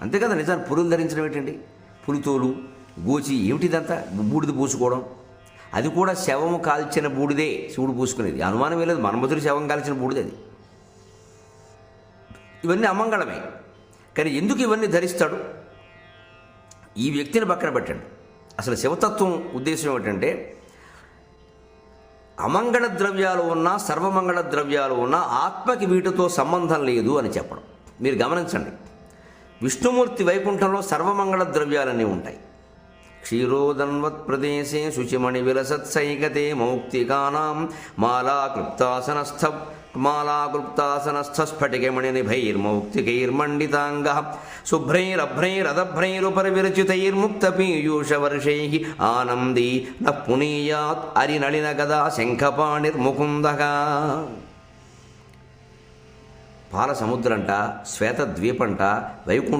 అంతే కదా. నిజాన్ని పులులు ధరించడం ఏంటండి? పులితోలు, గోచి ఏమిటిదంతా? బూడిద పూసుకోవడం. అది కూడా శవము కాల్చిన బూడిదే శివుడు పూసుకునేది. అనుమానం లేదు, మన్మధుడి శవం కాల్చిన బూడిదే అది. ఇవన్నీ అమంగళమే. కానీ ఎందుకు ఇవన్నీ ధరిస్తాడు? ఈ వ్యక్తిని పక్కన పెట్టండి. అసలు శివతత్వం ఉద్దేశం ఏమిటంటే, అమంగళ ద్రవ్యాలు ఉన్నా సర్వమంగళ ద్రవ్యాలు ఉన్నా ఆత్మకి వీటితో సంబంధం లేదు అని చెప్పడం. మీరు గమనించండి, విష్ణుమూర్తి వైకుంఠంలో సర్వమంగళ ద్రవ్యాలన్నీ ఉంటాయి. క్షీరోదన్వత్ ప్రదేశే శుచిమణి విలసత్సైకతే మౌక్తికానాం మాలాకృప్తాసనస్థ స్ఫటికమణి నిభైర్మౌక్తికైర్మండితాంగ శుభ్రైరభ్రైరదభ్రైరుపరి విరచితైర్ముక్త పీయూషవర్షై ఆనందీ న పునీయాత్ అరినళిన గదా శంఖపాణిర్ముకుందగా. పాల సముద్రంట, శ్వేత ద్వీపంట, వైకుంఠ